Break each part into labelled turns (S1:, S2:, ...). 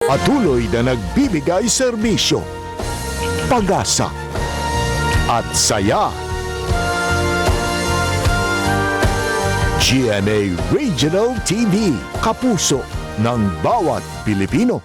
S1: Patuloy na nagbibigay serbisyo, pag-asa at saya. GMA Regional TV, kapuso ng bawat Pilipino.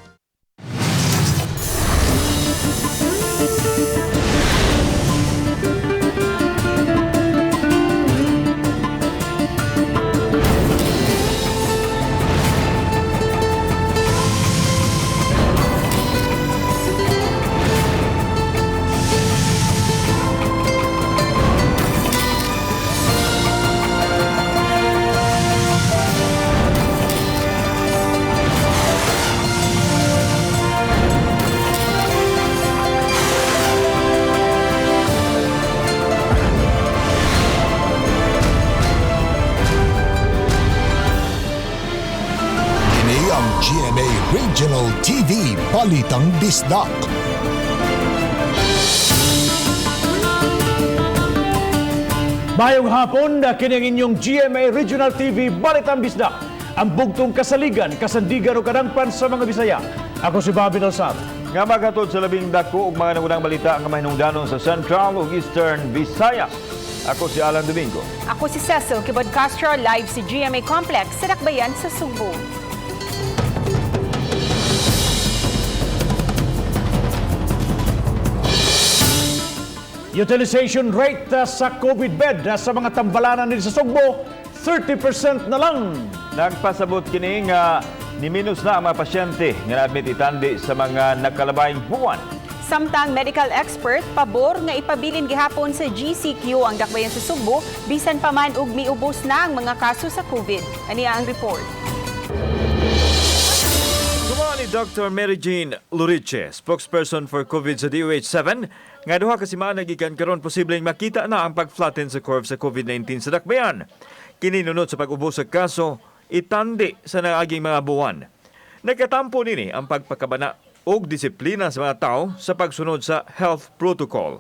S1: GMA Regional TV, Balitang Bisdak.
S2: Mayong hapon, kini ang inyong GMA Regional TV, Balitang Bisdak. Ang bugtong kasaligan, kasandigan o kadangpan sa mga Bisaya. Ako si Bobby Nalsab.
S3: Nga magatod sa labing dako ug mga nagunang balita ang mahinungdanon sa Central ug Eastern Visayas. Ako si Alan Domingo.
S4: Ako si Cecil Kibod Castro, live si GMA Complex sa Dakbayan sa Subo.
S2: Utilization rate sa COVID bed sa mga tambalanan nila sa Sugbo, 30% na lang.
S3: Nagpasabot kini nga ni-minus na ang mga pasyente nga na-admit itandi sa mga nagkalabayng buwan.
S4: Samtang medical expert, pabor nga ipabilin gihapon sa GCQ ang Dakbayan sa Sugbo, bisan pa man og miubos na ang mga kaso sa COVID. Ania ang report.
S3: Sumama ni Dr. Mary Jean Luriche, spokesperson for COVID sa DOH-7, nga duha ka semana gikan karon posibleng makita na ang pag-flatten sa curve sa COVID-19 sa Dakbayan. Kininunod sa pag-ubos sa kaso, itandi sa naaging mga buwan. Nagkatampo nini ang pagpakabana og disiplina sa mga tao sa pagsunod sa health protocol.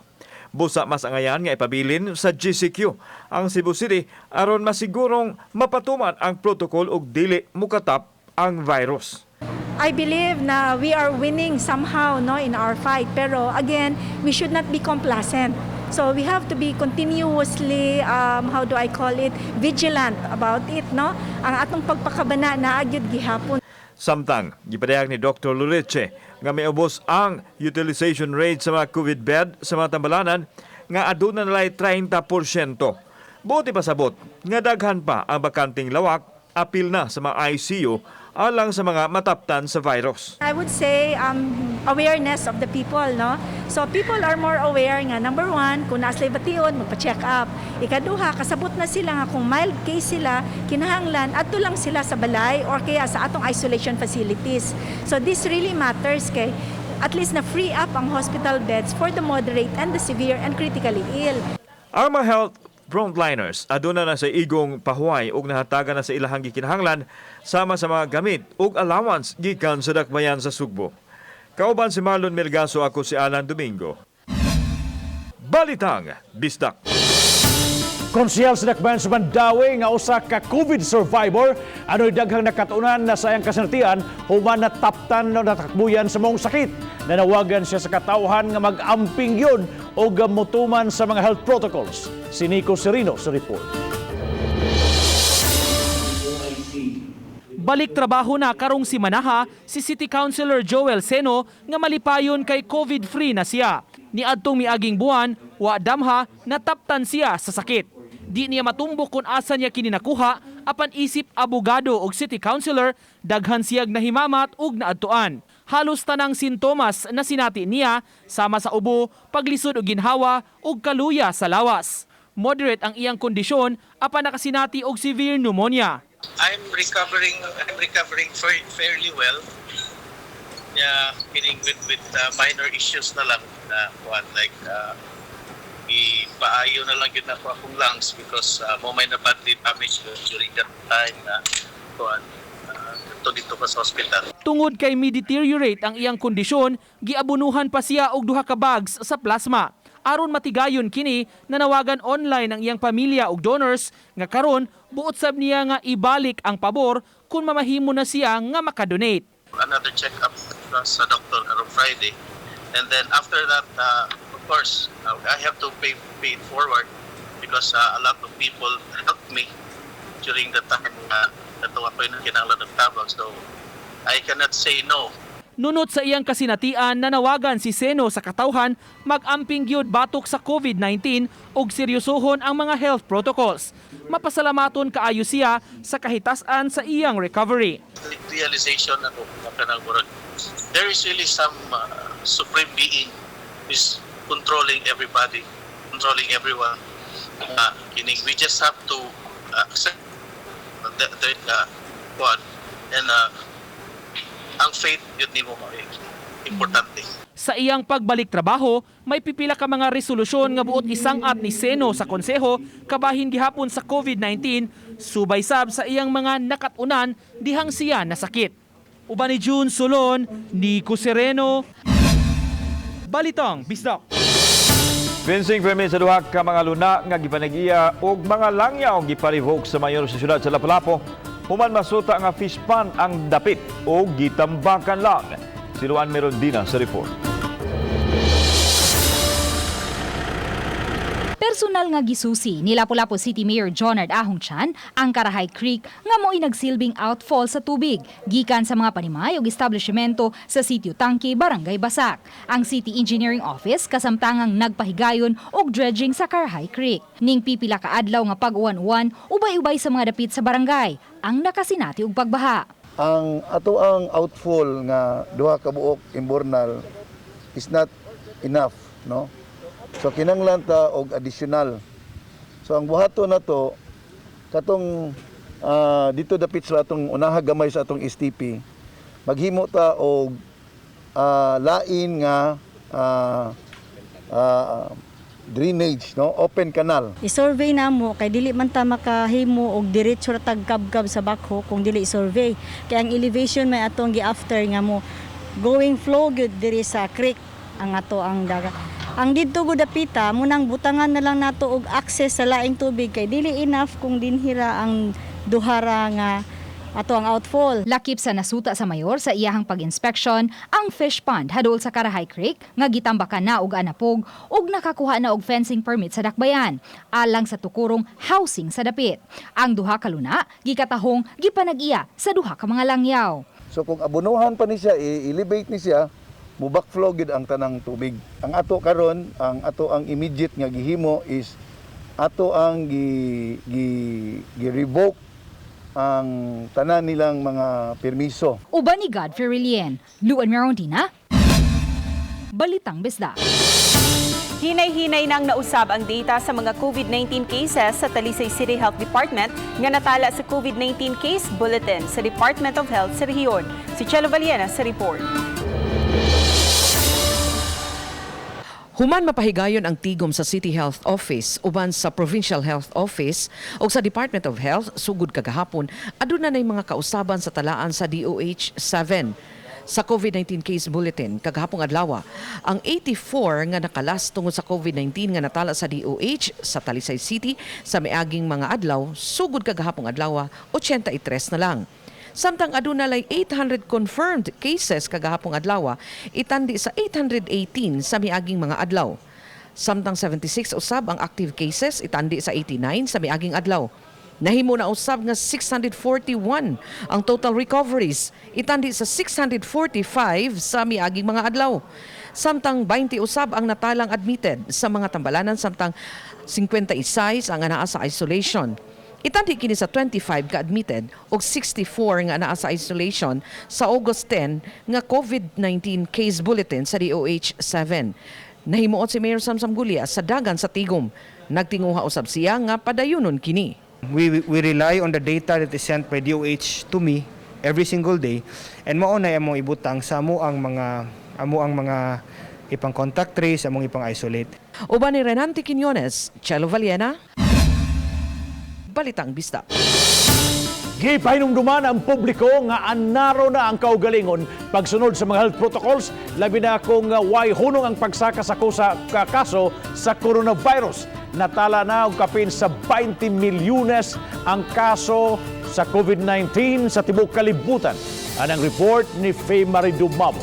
S3: Busa mas angayan nga ipabilin sa GCQ ang Cebu City aron masigurong mapatuman ang protocol og dili mukatap ang virus.
S5: I believe na we are winning somehow in our fight, pero again, we should not be complacent. So we have to be continuously vigilant about it, no? Ang atong pagpakabana na agyud gihapon.
S3: Samtang gipadayag ni Dr. Luriche nga may ubos ang utilization rate sa mga COVID bed sa mga tambalanan nga aduna nalay 30%. Buti pasabot nga daghan pa ang bakanting lawak apil na sa mga ICU alang sa mga mataptan sa virus.
S5: I would say awareness of the people, no? So people are more aware nga, number one, kung naslay bation, magpa-check up. Ikaduha, kasabot na sila nga kung mild case sila, kinahanglan, adto lang sila sa balay or kaya sa atong isolation facilities. So this really matters kay at least na free up ang hospital beds for the moderate and the severe and critically ill.
S3: Ang mga health frontliners aduna na sa igong pahuway ug nahatagan na sa ilahang gikinahanglan sama sa mga gamit ug allowance gikan sa Dakbayan sa Sugbo. Kauban si Marlon Melgaso, ako si Alan Domingo. Balitang Bisdak.
S2: Konsehal sa Dakbayan sa Mandawi nga usa ka COVID survivor ano'y daghang nakatunan na sa iyang kasinatian human nataptan o natakbuyan sa mong sakit. Nanawagan siya sa katawhan nga mag-amping yun o gamutuman sa mga health protocols. Si Nico Serino sa report.
S6: Balik trabaho na karong si Manaha si City Councilor Joel Seno nga malipayon kay COVID-free na siya. Niadtong miaging buwan, wa damha nataptan siya sa sakit. Di niya matumbok kung asa niya kini nakuha, apan isip abogado og City Councilor, daghan siyag nahimamat ug naadtuan. Halos tanang sintomas na sinati niya, sama sa ubo, paglisod og ginhawa ug kaluya sa lawas. Moderate ang iyang kondisyon, apan nakasinati og severe pneumonia.
S7: I'm recovering fairly well. Yeah, meaning with minor issues na lang na ipaayo na lang yun ako akong lungs because may na-badly damage during that time na dito pa sa hospital.
S6: Tungod kay mi-deteriorate ang iyang kondisyon, giabunuhan pa siya og 2 ka bags sa plasma. Aron matigayon kini, nanawagan online ang iyang pamilya ug donors nga karon buot sab niya nga ibalik ang pabor kung mamahimo na siya nga makadonate.
S7: Another check-up sa doctor on Friday. And then after that, of course, I have to pay it forward because a lot of people helped me during the time na ako yung kinahanglan ng tabang. So I cannot say no.
S6: Nunot sa iyang kasinatian, nanawagan si Seno sa katawhan mag-amping gyud batok sa COVID-19 ug seryosohon ang mga health protocols. Mapasalamaton kaayo siya sa kahitasan sa iyang recovery.
S7: Realization ako na there is really some supreme being who is controlling everybody, controlling everyone. We just have to accept that one and ang faith yun ni mo importante.
S6: Sa iyang pagbalik trabaho, may pipila ka mga resolusyon nga buot isangat ni Seno sa konseho kabahin gihapon sa COVID-19, subay sab sa iyang mga nakatunan dihang siya nasakit. Uban ni June Solon, Nico Sereno, Balitang Bisdak.
S3: Fencing permit sa duha ka mga luna nga gipanag-iya og mga langyaw gipa-revoke sa mayor sa syudad sa Lapu-Lapu. Human masuta nga fish pond ang dapit o gitambakan lang. Si Luan Merondina sa report.
S8: Personal nga gisusi ni Lapu-Lapu City Mayor Jonard Ahongchan ang Karahay Creek nga mo'y nagsilbing outfall sa tubig gikan sa mga panimay ug establishmento sa Sitio Tangke, Barangay Basak. Ang City Engineering Office kasamtangang nagpahigayon og dredging sa Karahay Creek. Ning pipila ka adlaw nga pag-uwan-uwan ubay-ubay sa mga dapit sa barangay ang nakasinati og pagbaha.
S9: Ang outfall nga duha ka buok imbornal is not enough, no? So kinanglan ta og additional. So ang buhaton na to katong dito dapit sa atong unaha gamay sa atong STP, maghimo ta og lain nga drainage, no, open canal.
S5: I-survey namo kay dili man ta makahimo og diretso ra tagkabkab sa bakho kung dili i-survey. Kay ang elevation may atong gi-after nga mo going flow gyud diri sa creek ang ato ang dagat. Ang didto gud dapita munang butangan na lang nato og access sa laing tubig kay dili enough kung dinhira ang duhara nga ato ang outfall.
S8: Lakip sa nasuta sa mayor sa iyahang pag-inspeksyon ang fish pond hadol sa Karahay Creek nga gitambakan na og anapog ug nakakuha na og fencing permit sa dakbayan alang sa tukurong housing sa dapit. Ang duha ka luna gikatahong gipanag-iya sa duha ka mga langyaw.
S9: So kung abunuhan pa ni siya, i-elevate ni siya, mo backflow gid ang tanang tubig. Ang ato karon, ang ato ang immediate nga gihimo is ato ang gi-revoke ang tanan nilang mga permiso.
S8: Uban ni Godfrey Rilien, Luan Merondina, Balitang Bisdak.
S4: Hinay-hinay nang nausab ang data sa mga COVID-19 cases sa Talisay City Health Department nga natala sa COVID-19 Case Bulletin sa Department of Health sa rehiyon. Si Chelo Valiena sa report.
S10: Human mapahigayon ang tigom sa City Health Office uban sa Provincial Health Office o sa Department of Health sugod kagahapon aduna nay mga kausaban sa talaan sa DOH-7 sa COVID-19 case bulletin kagahapong adlaw. Ang 84 nga nakalas tungod sa COVID-19 nga natala sa DOH sa Talisay City sa miaging mga adlaw sugod kagahapong adlaw 83 na lang. Samtang aduna lay 800 confirmed cases kagahapong adlaw, itandi sa 818 sa miaging mga adlaw. Samtang 76 usab ang active cases, itandi sa 89 sa miaging adlaw. Nahimo na usab nga 641 ang total recoveries, itandi sa 645 sa miaging mga adlaw. Samtang 20 usab ang natalang admitted sa mga tambalanan, samtang 56 ang anaa sa isolation. Itandi kini sa 25 ka admitted o 64 nga naa sa isolation sa August 10 nga COVID-19 case bulletin sa DOH-7. Nahimuot si Mayor Sam Gulia sa dagan sa Tigom. Nagtinguha usab siya nga padayunon kini.
S11: We rely on the data that is sent by DOH to me every single day, and mao na among ibutang sa amo ang mga ipang contact trace, among ipang isolate.
S10: Uban ni Renante Quiñones, Chelo Valiena, Balitang Bisdak.
S2: Gipahinumduman ang publiko nga anaro na ang kaugalingon pagsunod sa mga health protocols, labi na kung way hunong ang pagsaka sa kaso sa coronavirus. Natala na og kapin sa 20 milyones ang kaso sa COVID-19 sa tibuok kalibutan. Anang report ni Faye Marie Dumabo.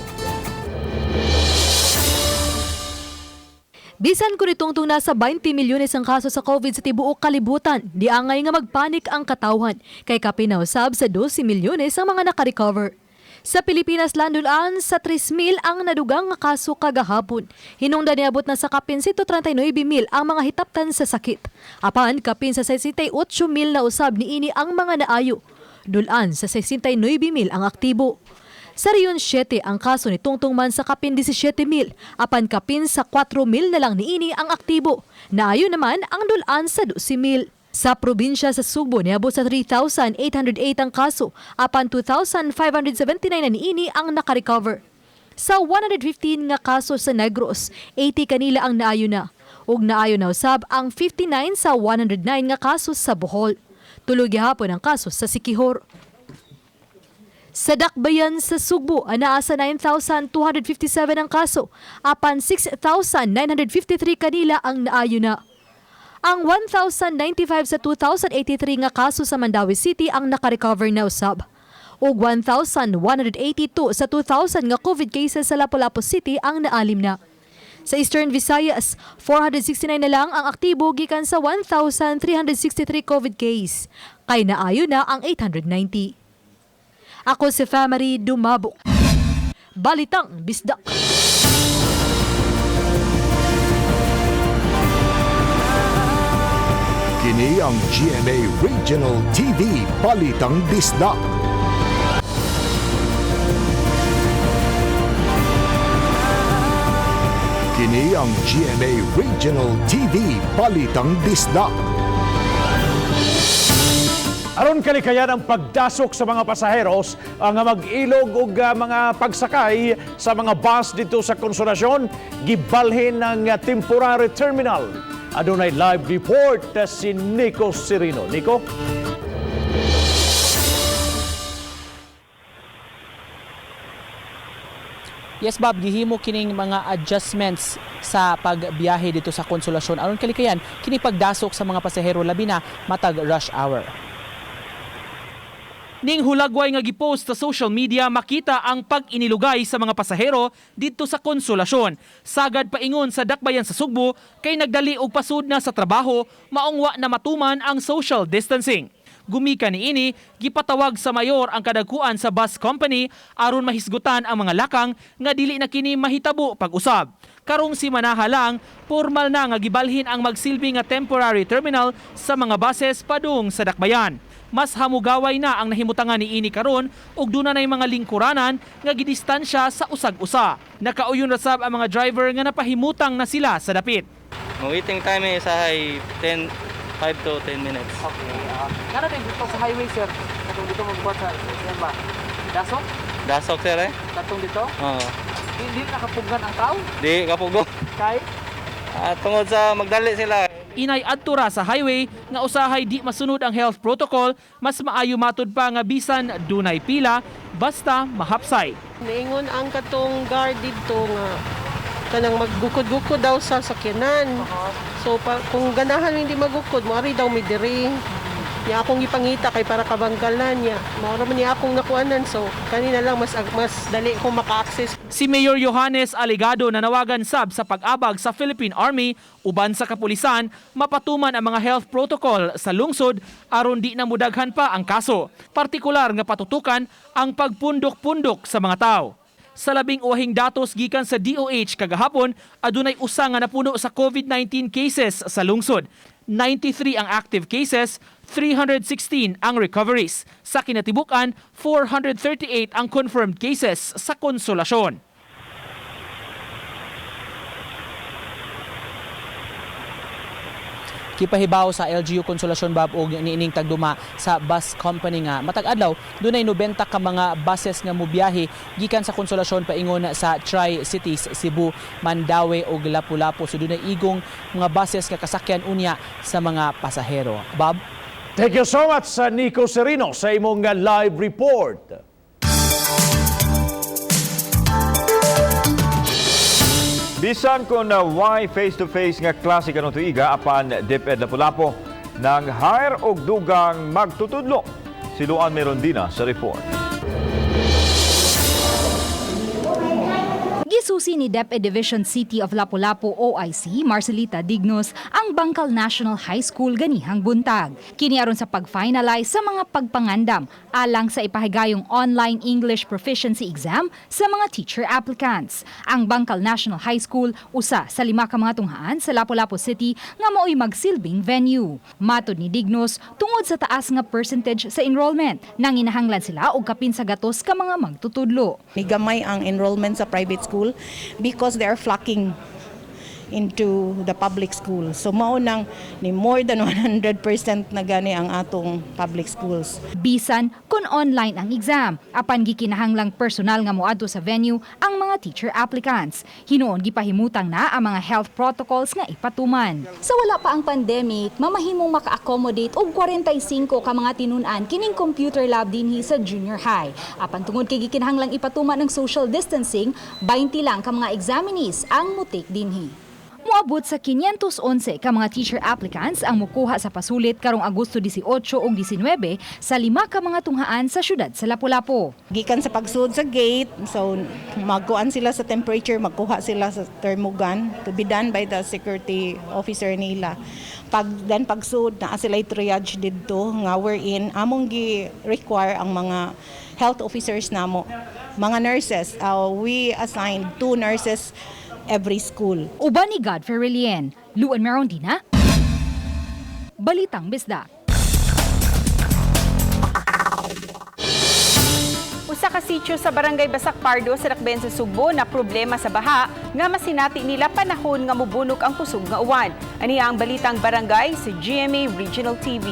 S12: Bisan kung itungtong nasa 20 milyones ang kaso sa COVID sa tibuok kalibutan, di angay nga magpanik ang katawhan kay kapinausab sa 12 milyones ang mga nakarecover. Sa Pilipinas, landulaan sa 3,000 ang nadugang nga kaso kagahapon. Hinungdan niabot na sa kapin 139,000 ang mga hitaptan sa sakit. Apan, kapin sa 68,000 na usab ni ini ang mga naayo. Dulaan sa 69,000 ang aktibo. Sa Riyon 7 ang kaso ni Tungtong man sa kapin 17,000, apan kapin sa 4,000 na lang niini ang aktibo. Naayo naman ang dulaan sa 12,000. Sa probinsya sa Subo niabot sa 3,808 ang kaso, apan 2,579 na niini ang nakarecover. Sa 115 nga kaso sa Negros, 80 kanila ang naayo na. Ug naayo na usab ang 59 sa 109 nga kaso sa Bohol. Tuloy gihapon ang kaso sa Siquijor. Sa Dakbayan sa Sugbo, anaa sa 9,257 ang kaso, apan 6,953 kanila ang naayo na. Ang 1,095 sa 2,083 nga kaso sa Mandawi City ang nakarecover na usab. Ug 1,182 sa 2,000 nga COVID cases sa Lapu-Lapu City ang naalim na. Sa Eastern Visayas, 469 na lang ang aktibo gikan sa 1,363 COVID case. Kay naayo na ang 890. Ako si Faye Marie Dumabo. Balitang Bisdak.
S1: Kini ang GMA Regional TV Balitang Bisdak. Kini ang GMA Regional TV Balitang Bisdak.
S2: Aron kalikayan ang pagdasok sa mga pasaheros ang mag-ilog ug mga pagsakay sa mga bus dito sa Konsolasyon, gibalhin ng temporary terminal. Adunay live report si Nico Serino. Nico?
S6: Yes, Bob, gihimo kining mga adjustments sa pagbiyahe dito sa Konsolasyon. Aron kalikayan, kini pagdasok sa mga pasahero labi na matag rush hour. Ning hulagway nga gipost sa social media, makita ang pag-inilugay sa mga pasahero dito sa Konsolasyon. Sagad paingon sa Dakbayan sa Sugbo kay nagdali og pasud na sa trabaho, maungwa na matuman ang social distancing. Gumikan niini, gipatawag sa mayor ang kadagkuan sa bus company aron mahisgutan ang mga lakang nga dili na kini mahitabo pag-usab. Karong simanaha lang, formal na nga gibalhin ang magsilbi nga temporary terminal sa mga buses padung sa Dakbayan. Mas hamugaway na ang nahimutangan ni ini karon ug duna nay mga lingkuranan nga gidistansya sa usag-usa. Nakauyon rasab ang mga driver nga napahimutang na sila sa dapit.
S13: Waiting time is 5 to 10 minutes.
S6: Okay. Kana din dito sa highway, sir? Katong dito magbuhat sa ba? Dasok?
S13: Dasok, sir, eh?
S6: Katong dito?
S13: Oo.
S6: Hindi nakapugan ang tao?
S13: Di kapugong.
S6: Kay?
S13: Tungod sa magdali sila.
S6: Inay adtura sa highway nga usahay di masunod ang health protocol, mas maayo matud pa nga bisan dunay pila basta mahapsay.
S14: Niingon ang katong guard dito nga kanang maggukod-gukod daw sa sakyanan. So kung ganahan hindi magukod, moari daw mi diri. Niya akong ipangita kay para kabanggalan niya. Mao man niya akong nakuanan, so kanina lang mas dali ko maka-access.
S6: Si Mayor Johannes Aligado nanawagan sab sa pag-abag sa Philippine Army uban sa kapulisan mapatuman ang mga health protocol sa lungsod aron di na mudaghan pa ang kaso. Partikular nga patutukan ang pagpundok-pundok sa mga tao. Sa labing uhing datos gikan sa DOH kagahapon, adunay usa nga napuno sa COVID-19 cases sa lungsod. 93 ang active cases, 316 ang recoveries. Sa kinatibukan, 438 ang confirmed cases sa Konsolasyon. Kipahibaw sa LGU Konsolasyon, Bob, og niining tagduma sa bus company nga matag adlaw dunay 90 ka mga buses nga mobiyahe gikan sa Konsolasyon paingon sa Tri-Cities Cebu, Mandawi ug Lapu-Lapu. So dunay igong mga buses nga kasakyan unya sa mga pasahero. Bob?
S2: Thank you so much sa Nico Serino sa imong live report.
S3: Bisan kung why face-to-face nga klase kanong tuiga apan DepEd Lapu-Lapu nang hire og dugang magtutudlo. Siluan meron din sa report.
S8: Gisusi ni DepEd Division City of Lapu-Lapu OIC Marcelita Dignos ang Bangkal National High School ganihang buntag. Kini aron sa pag-finalize sa mga pagpangandam alang sa ipahigayong online English proficiency exam sa mga teacher applicants. Ang Bangkal National High School usa sa 5 ka mga tunghaan sa Lapu-Lapu City nga mao'y magsilbing venue. Matod ni Dignos, tungod sa taas nga percentage sa enrollment, nanginahanglan sila og kapin sa gatos ka mga magtutudlo.
S15: Gamay ang enrollment sa private school because they are flocking into the public school. So maunang ni more than 100% na gani ang atong public schools.
S8: Bisan kung online ang exam, apan gikinahanglang personal nga moadto sa venue ang mga teacher applicants. Hinuon gipahimutang na ang mga health protocols nga ipatuman.
S16: Sa wala pa ang pandemic, mamahimong maka-accommodate og 45 ka mga tinun-an kining computer lab dinhi sa junior high. Apan tungod kay gikinahanglang ipatuman ng social distancing, 20 lang ka mga examinees ang mutik dinhi.
S8: Moabot sa 511 ka mga teacher applicants ang mukuha sa pasulit karong Agosto 18 ug 19 sa 5 ka mga tunghaan sa syudad sa Lapu-Lapu.
S15: Gikan sa pagsud sa gate, so magkuan sila sa temperature, magkuha sila sa thermogun to be done by the security officer nila. Pagsud na sila triage didto nga wherein among gi-require ang mga health officers namo, mga nurses. We assigned 2 nurses every school.
S8: Uban ni Godfrey Relien, Luan Merondina, Balitang Bisdak.
S4: Usa ka sitio sa Barangay Basak Pardo sa Dakbayan sa Subo na problema sa baha nga masinati nila panahon nga mubunok ang kusog nga uwan. Ania ang Balitang Barangay sa GMA Regional TV.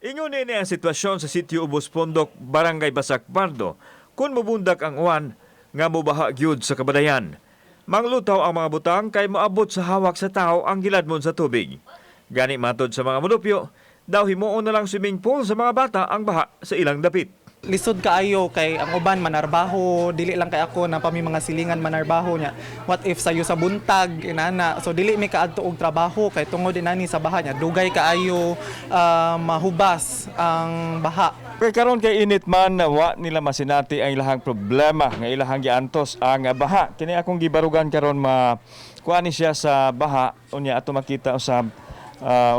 S3: Ingon ni ang sitwasyon sa sitio Ubos Pondok, Barangay Basak Pardo, kung mubundak ang uwan nga mubaha gyud sa kabadayan. Manglutaw ang mga butang kay moabot sa hawak sa tao ang giladmon sa tubig. Gani matod sa mga mulupyo, daw himuon na lang swimming pool sa mga bata ang baha sa ilang dapit.
S17: Lisod kaayo kay ang uban manarbaho, dili lang kay ako na pami mga silingan manarbaho niya. What if sayo sa buntag inana, so dili mi kaadto og trabaho kay tungod inani sa baha niya. Dugay kaayo mahubas ang baha.
S3: Pero karon kay init man wa nila masinati ang ilahang problema nga ilahang giantos ang baha. Kini akong gibarugan karon kuani siya sa baha unya ato makita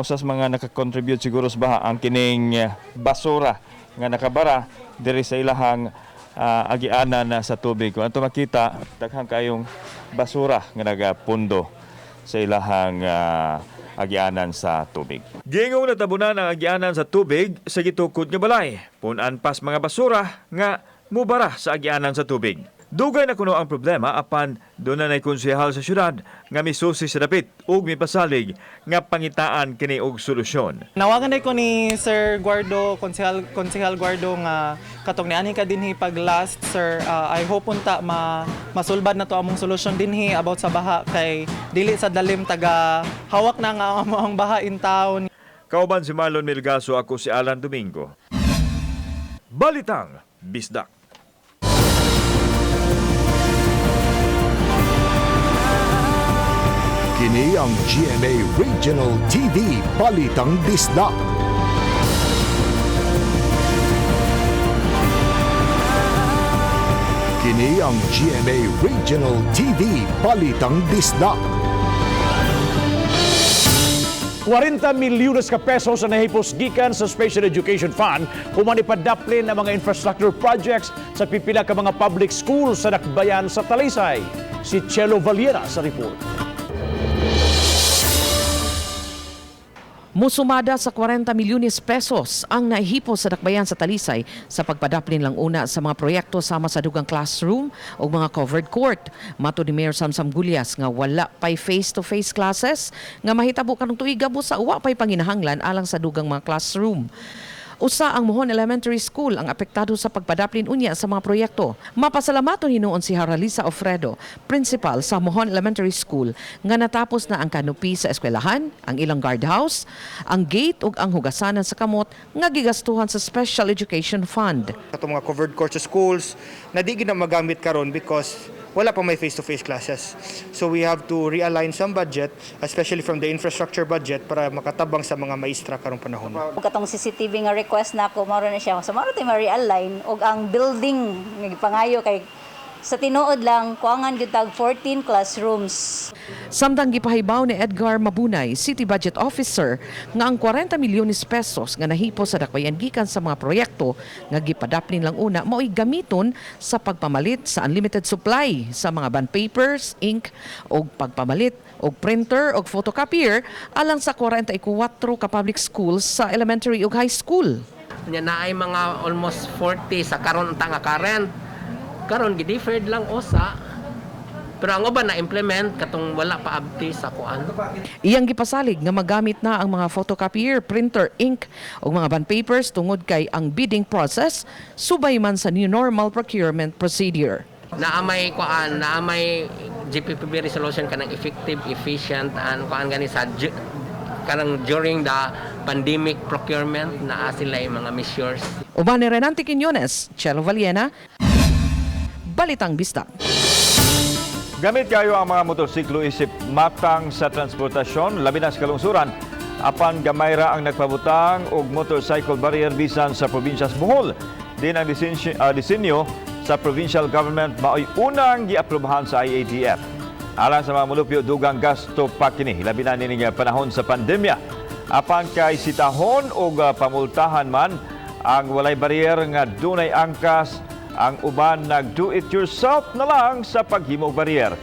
S3: usas mga naka-contribute siguro sa baha ang kining basura nga nakabara diri sa ilahang agianan sa tubig. Kung ato makita daghang kayong basura nga nagapundo sa ilahang agianan sa tubig. Gingong natabunan ang agianan sa tubig sa gitukod nga balay. Punan pas mga basura nga mubara sa agianan sa tubig. Dugay na kuno ang problema apan doon na konsehal sa syudad nga misusi sa dapit ug mipasalig nga pangitaan kini og solusyon.
S17: Nawagan ko ni Sir Guardo, Konsehal Guardo nga katong ni ani ka dinhi pag last sir, I hope unta masulbad na to among solusyon dinhi about sa baha kay dili sa dalim taga hawak na nga ang baha in town.
S3: Kauban si Marlon Milgaso, ako si Alan Domingo. Balitang Bisdak.
S1: Kini ang GMA Regional TV Balitang Bisdak. Kini ang GMA Regional TV Balitang Bisdak.
S2: 40 milyones ka pesos na nahipos gikan sa Special Education Fund human ipadaplin ang mga infrastructure projects sa pipila ka mga public schools sa Dakbayan sa Talisay. Si Chelo Valiera sa report.
S10: Musumada sa 40 milyones pesos ang naihipos sa Dakbayan sa Talisay sa pagpadaplin lang una sa mga proyekto sama sa dugang classroom o mga covered court. Mato ni Mayor Samsam Gulyas nga wala pay face-to-face classes nga mahitabo kanong tuig gabo sa uwa pay panginahanglan alang sa dugang mga classroom. Usa ang Mohon Elementary School ang apektado sa pagpadaplin unya sa mga proyekto. Mapasalamaton hinuon si Haralisa Ofredo, principal sa Mohon Elementary School, nga natapos na ang kanopi sa eskwelahan, ang ilang guardhouse, ang gate ug ang hugasanan sa kamot nga gigastuhan sa Special Education Fund.
S11: Ato mga covered court sa schools na di gina magamit karon because wala pa may face-to-face classes. So we have to realign some budget, especially from the infrastructure budget, para makatabang sa mga maestra karong panahon.
S18: Katong CCTV nga request na ako, maro na siya. So maro tayo ma-realign og ang building nga pangayo kay sa tinuod lang kuangan gyud tag 14 classrooms.
S10: Samtang gipahibaw ni Edgar Mabunay, City Budget Officer, nga ang 40 milyones pesos nga nahipo sa dakbayan gikan sa mga proyekto nga gipadaplin lang una mao'y gamiton sa pagpamalit sa unlimited supply sa mga bond papers, ink o pagpamalit og printer og photocopier alang sa 44 ka public schools sa elementary ug high school.
S19: Nya naay mga almost 40 sa karon ta nga current. Karon gi-deferred lang usa. Pero ang uban na implement katong wala pa abti sa kuan.
S10: Iyang gipasalig nga magamit na ang mga photocopier, printer, ink ug mga bond papers tungod kay ang bidding process subay man sa new normal procurement procedure.
S19: Naamay kuan, naamay GPPB resolution kanang effective, efficient and kuan gani sa kanang during the pandemic procurement na sila mga measures.
S10: Uban ni Renante Quiñones, Chelo Valiena, Balitang Bisdak.
S3: Gamit kayo ang mga motorsiklo isip matang sa transportasyon, labi na sa kalungsuran. Apan gamay ra ang nagpabutang og motorcycle barrier bisan sa probinsya sa Bohol. Din ang disenyo sa provincial government mao'y unang giaprubahan sa IATF. Alang sa mga mulupyo, dugang gasto pa kini, labi na nining panahon sa pandemya. Apan kay sitahon o pamultahan man, ang walay barrier nga dunay angkas, ang uban nag-do-it-yourself na lang sa paghimo og barrier.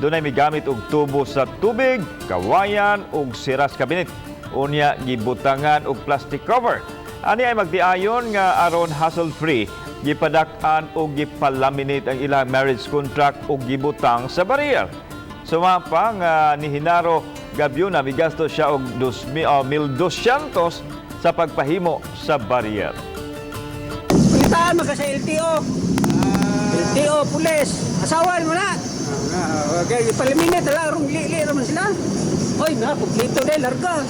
S3: Dunay migamit og tubo sa tubig, kawayan ug siras kabinet. Unya gibutangan og plastic cover. Ani ay magdiayon nga aron hassle-free, gipadak-an og gipalaminate ang ilang marriage contract ug gibutang sa barrier. Sumapa nga ni Hinaro Gabiona migastos siya og 1,200 sa pagpahimo sa barrier.
S20: Palitaan maka sa LTO. LTO, pulis. Asawan mo na. Okay, paliminit lang. Rung-li naman sila. Hoy, na, puplito na, larga.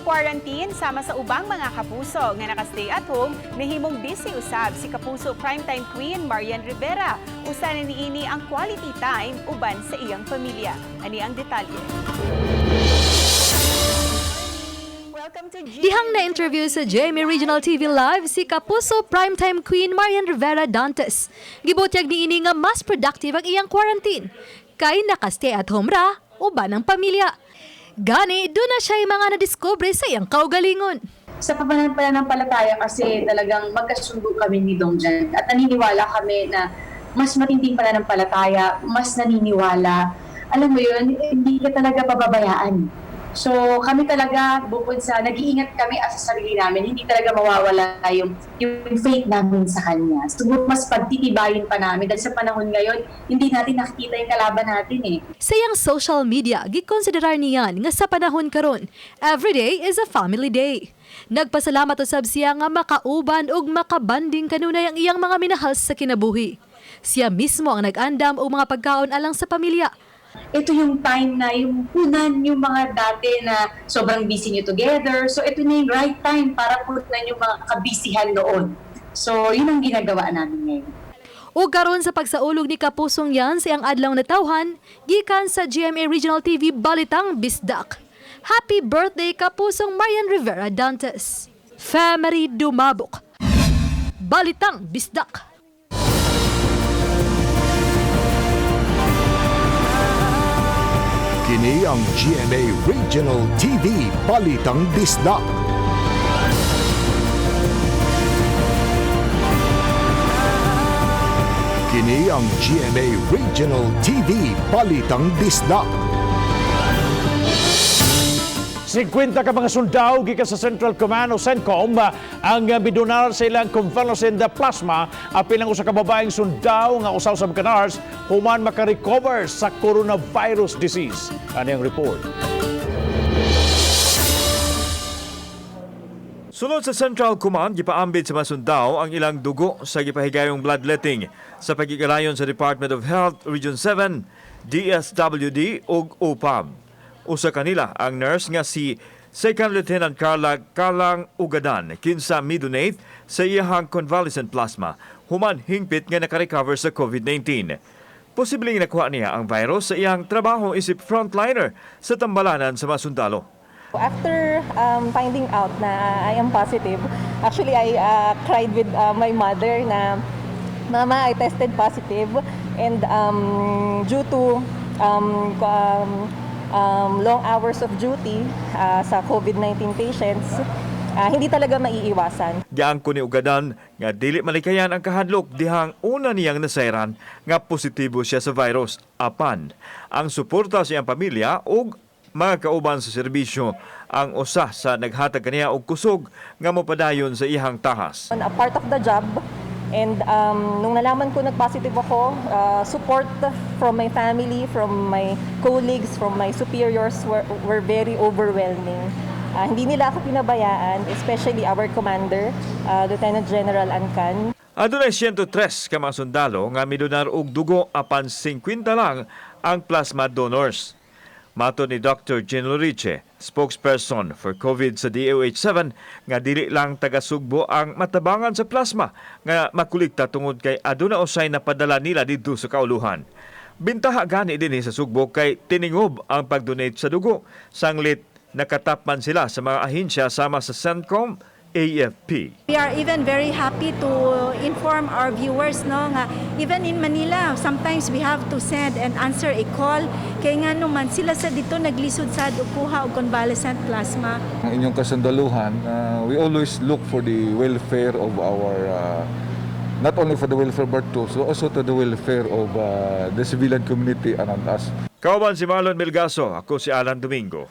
S4: Quarantine sama sa ubang mga kapuso nga nakastay at home, nahimong busy usab si kapuso primetime queen Marian Rivera. Usa ni ini ang quality time uban sa iyang pamilya. Ani ang detalye.
S12: Dihang na-interview sa GMA Regional TV Live si kapuso primetime queen Marian Rivera Dantes. Gibutyag ni ini nga mas productive ang iyang quarantine kay nakastay at home ra uban ang pamilya. Gani, doon na siya yung mga nadiscover sa iyang kaugalingon.
S21: Sa pananampalataya kasi talagang magkasundo kami ni Dong Jan at naniniwala kami na mas matinding pananampalataya, mas naniniwala. Alam mo yun, hindi ka talaga pababayaan. So kami talaga, bukod sa nag-iingat kami sa sarili namin, hindi talaga mawawala yung faith namin sa Kanya. Siguro mas pagtitibayin pa namin dahil sa panahon ngayon, hindi natin nakikita yung kalaban natin eh.
S12: Sa iyang social media, gikonsiderar niyan nga sa panahon karon, every day is a family day. Nagpasalamat usab siya nga makauban ug makabanding kanunay ang iyang mga minahal sa kinabuhi. Siya mismo ang nag-andam og mga pagkaon alang sa pamilya.
S21: Ito yung time na yung punan yung mga dati na sobrang busy nyo together. So ito na yung right time para punan yung mga kabisihan noon. So yun ang ginagawa namin ngayon.
S12: O karon sa pagsaulog ni kapusong yan sa iyang adlaw na tawhan, gikan sa GMA Regional TV Balitang Bisdak. Happy birthday kapusong Marian Rivera Dantes. Family Dumabok. Balitang Bisdak.
S1: Kini ang GMA Regional TV Balitang Bisdak. Kini ang GMA Regional TV Balitang Bisdak.
S2: 50 ka mga sundao gikan sa Central Command o CENTCOM ang bidonar sa ilang convalescent plasma apilang usa ka babaeng sundao nga usaw sa kanars human makarecover sa coronavirus disease. Ano ang report?
S3: Sunod sa Central Command, gipaambit sa mga sundao ang ilang dugo sa gipahigayong bloodletting sa pagigalayon sa Department of Health Region 7, DSWD ug OPAM. Usa kanila ang nurse nga si Second Lieutenant Kalang Ugadan kinsa midonate sa iyahang convalescent plasma human hingpit nga nakarecover sa COVID-19. Posibleng nakuha niya ang virus sa iyang trabaho isip frontliner sa tambalanan sa mga sundalo.
S7: After finding out na I am positive, actually I cried with my mother na, Mama, I tested positive and due to long hours of duty sa COVID-19 patients, hindi talaga maiiwasan.
S3: Giang ko ni Ugadan nga dili malikayan ang kahadlok dihang una niyang nasayran nga positibo siya sa virus. Apan, ang suporta sa iyang pamilya o mga kauban sa serbisyo ang usa sa naghatag kaniya og kusog nga mopadayon sa iyang tahas.
S7: A part of the job. And nung nalaman ko nag-positive ako, support from my family, from my colleagues, from my superiors were very overwhelming. Hindi nila ako pinabayaan, especially our commander, Lieutenant General Ancan.
S3: Adunay 103 ka mga sundalo nga midonar og dugo apan 50 lang ang plasma donors. Mato ni Dr. Jean Loriche, spokesperson for COVID sa DOH-7, nga dili lang taga-Sugbo ang matabangan sa plasma nga makulikta tungod kay aduna usay na padala nila dito sa kauluhan. Bintaha gani din sa Sugbo kay tiningob ang pag-donate sa dugo. Sanglit nakatapman sila sa mga ahensya sama sa CENTCOM, AFP.
S5: We are even very happy to inform our viewers nga even in Manila sometimes we have to send and answer a call kay nga naman sila sa dito naglisod sad og kuha og convalescent plasma.
S22: Ang inyong kasandaluhan, we always look for the welfare of our not only for the welfare but also to the welfare of the civilian community around us.
S3: Kauban si Marlon Melgaso, ako si Alan Domingo.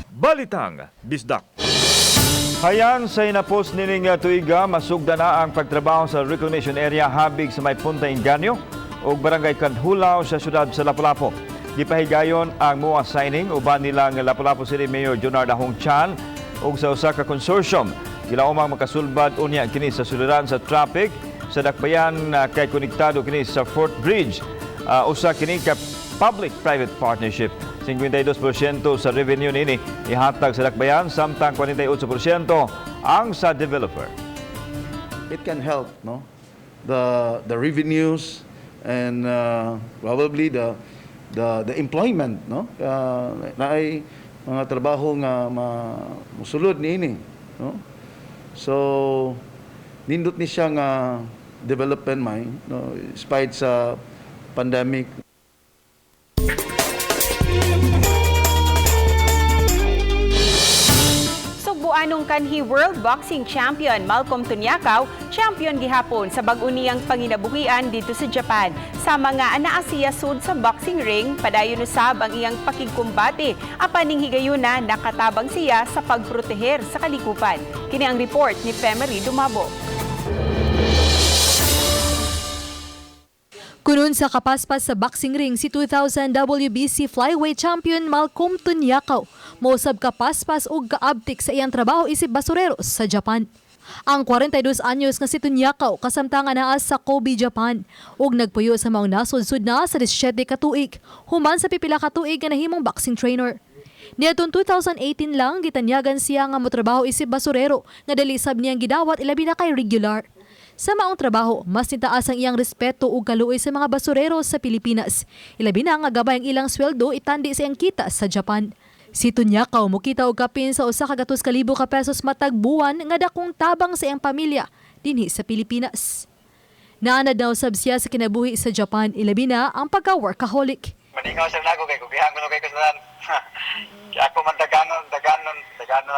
S3: Balitang Bisdak. Hayan sa inapos nining tuiga, masugda na ang pagtrabaho sa reclamation area habig sa may Punta Inganyo o barangay Kanhulaw sa syudad sa Lapu-Lapu. Gipahigayon ang MOA signing uban nilang Lapu-Lapu City Mayor Jonard Ahong Chan o sa usa ka consortium. Gilaumang makasulbad unya kini sa suliran sa traffic sa dakbayan kay konektado kini sa Fort Bridge. Usa kini ka public-private partnership. 52% sa revenue nini ihatag sa dakbayan samtang 48% ang sa developer.
S9: It can help, no? The revenues and probably the employment, no? Na ay mga trabaho nga musulod niini, no? So nindot ni siya nga development may, no, despite sa pandemic.
S4: Anong kanhi World Boxing Champion Malcolm Tunyakaw, champion gihapon sa bag-uniyang panginabuhian dito sa Japan. Sa mga anaasiya sud sa boxing ring, padayon usab ang iyang pakigkumbate. Apan ning higayuna nakatabang siya sa pagproteher sa kalikupan. Kini ang report ni Femery Dumabo.
S12: Kunun sa kapaspas sa boxing ring si 2000 WBC flyweight champion Malcolm Tunyakaw, mousab kapaspas og kaabtik sa iyang trabaho isip basureros sa Japan. Ang 42 anyos nga si Tunyakaw kasamtangan naa sa Kobe, Japan ug nagpuyo sa maong nasud-sud na sa 17 ka tuig human sa pipila ka tuig nga nahimong boxing trainer. Niadtong 2018 lang gitanyagan siya nga motrabaho isip basurero nga dali sab niyang gidawat ilabi na kay regular. Sa maong trabaho, mas nitaas ang iyang respeto ug kaluoy sa mga basurero sa Pilipinas. Ilabi na nga gabay ang ilang sweldo itandi sa iyang kita sa Japan. Si Tunyakaw mukita og kapin sa 1,200,000 ka pesos matag buwan nga dakong tabang sa iyang pamilya dinhi sa Pilipinas. Naanad na usab siya sa kinabuhi sa Japan, ilabi na ang pagka-workaholic.
S23: Maningaw sa nago kay kubihan ko kay kasalan. Kaya ako man daganon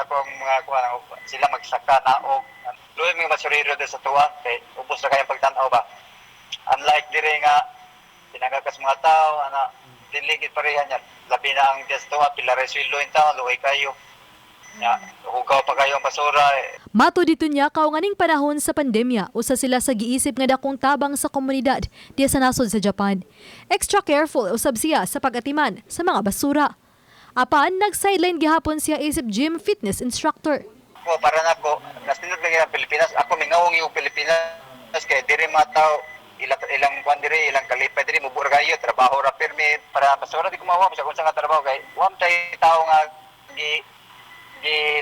S23: ako ang mga kuha sila magsaka na og luoy mga basurero sa tuwa kay ubos na kayang pagtan-aw ba. Unlike dire nga pinagakas mga tao ana diligid pareha niya. Labi na ang just tuwa pila resweldo in tao luoy kayo. Ya, hugaw pa kayo ang basura.
S12: Mato dito niya kaunganing panahon sa pandemya, usa sila sa giisip nga dakong tabang sa komunidad diya sa nasod sa Japan. Extra careful usab siya sa pag-atiman sa mga basura. Apan, nag-sideline gihapon siya isip gym fitness instructor.
S23: Ko para nako, nasinod lagi ang Pilipinas. Ako mingawong yung Pilipinas kay diri mataw ilang kwan diri, ilang kalipay diri mubur kayo trabaho ra permit para pasora di kumawa sa unsa nga trabaho kay wa tay tao nga gi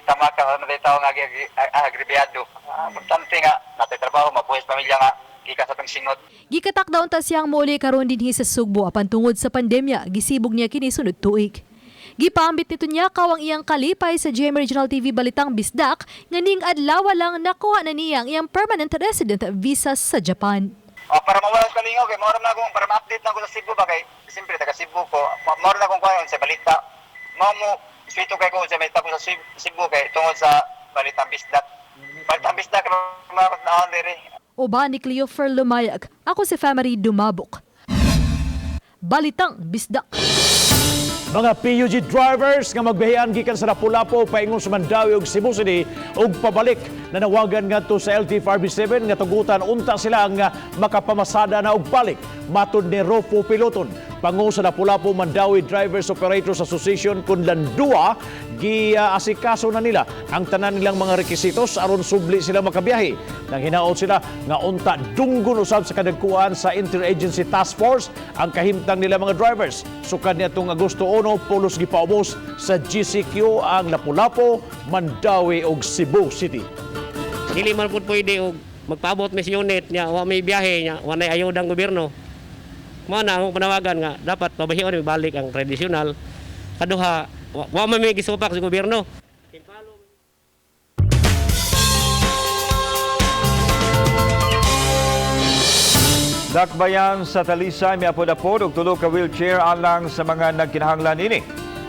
S23: tamaka na tay tao nga agribyado. Importante nga natay trabaho mabuhis pamilya nga gikan sa tong singot.
S12: Gikatak daw ta siyang muli karon dinhi sa Sugbo apan tungod sa pandemya gisibog niya kini sunod tuig. Gipaambit nito niya kawang iyang kalipay sa GMA Regional TV Balitang Bisdak nga ning adlaw lang nakuha na niya ang iyang permanent resident visa sa Japan.
S23: Para mawala sa kalingaw kay mao na akong para ma-update na ko sa Cebu ba kay siyempre taga Cebu ko. Mao na akong kuan sa balita. Mao mo swito kay ko sa may tapos sa Cebu kay tungod sa Balitang Bisdak. Balitang Bisdak na on diri.
S12: Uban ni Cleofer Lumayag, ako si Family Dumabok. Balitang Bisdak.
S2: Mga PUG drivers nga magbihian gikan sa Lapu-Lapu paingon sa Mandawi ug Cebu City ug pabalik na nawagan ngadto sa LTFRB7 nga tugutan unta sila nga makapamasada na og balik matud ni Rofo Piloton pangu sa Lapu-Lapu Mandawi Drivers Operators Association kun landua giasikaso na nila ang tanan nilang mga requisitos aron subli sila makabiyahe. Nang hinaot sila nga unta dunggon usab sa kadagkuan sa Interagency Task Force ang kahimtang nila mga drivers. Sukad niadtong Agosto 1 pulos gipaubos sa GCQ ang Lapu-Lapu, Mandawi ug Cebu City.
S6: Dili man pud pwede og magpaabot mis unit nya wa may biyahe nya wa nay ayuda ang gobyerno. Mao na akong panawagan nga dapat pabahion balik ang tradisyonal. Kaduha wa may gisupak sa gobyerno.
S3: Dakbayan sa Talisay miapod-apod og tulo ka wheelchair alang sa mga nagkinahanglan ini.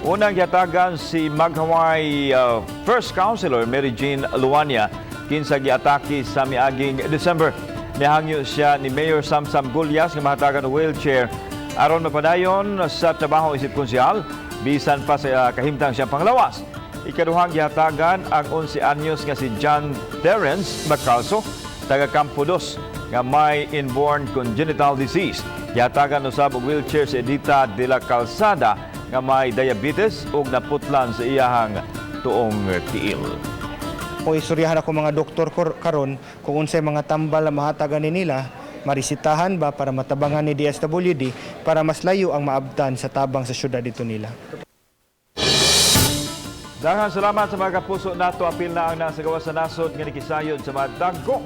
S3: Unang yatagan si Maghaway First Councilor Mary Jean Luania kinsa giatake sa miaging December. Nihangyo siya ni Mayor Samsam Gulyas nga mahatagan og wheelchair aron mapadayon sa trabaho isip konsyal bisan pa sa kahimtang siyang panglawas. Ikaduhang gihatagan ang 11 anyos nga si John Terence Macalso taga Campo 2 nga may inborn congenital disease. Gihatagan usab og wheelchair si Edita de la Calzada nga may diabetes ug naputlan sa iyahang tuong tiil.
S11: Kung istoryahan ako mga doktor karon kung unsay mga tambal na mahatagan ni nila, marisitahan ba para matabangan ni DSWD para mas layo ang maabtan sa tabang sa syudad dito nila.
S3: Daghang salamat sa mga kapuso nato. Apil na ang nasagawa sa nasod nga nikisayod sa mga dagko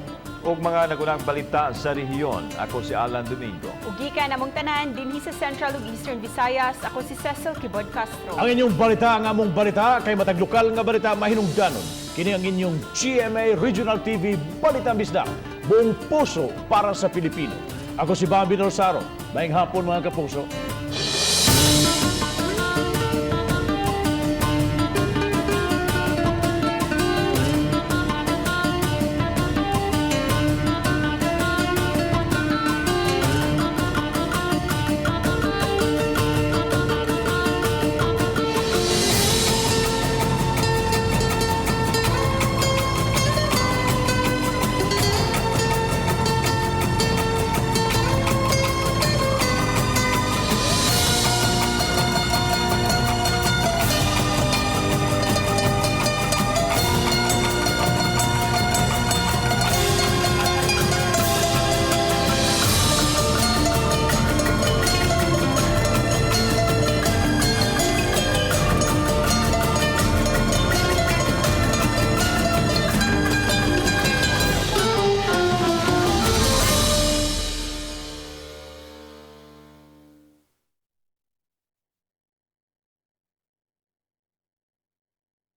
S3: ug mga nagunang balita sa rehiyon. Ako si Alan Domingo.
S4: Ugikan among tanan dinhi sa Central ug Eastern Visayas. Ako si Cecil Kibod Castro.
S2: Ang inyong balita, ang among balita, kay matag lokal nga balita mahinungdanon. Kini ang inyong GMA Regional TV Balitang Bisdak. Buong puso para sa Pilipino. Ako si Bambi Rosaro. Maayong hapon mga kapuso.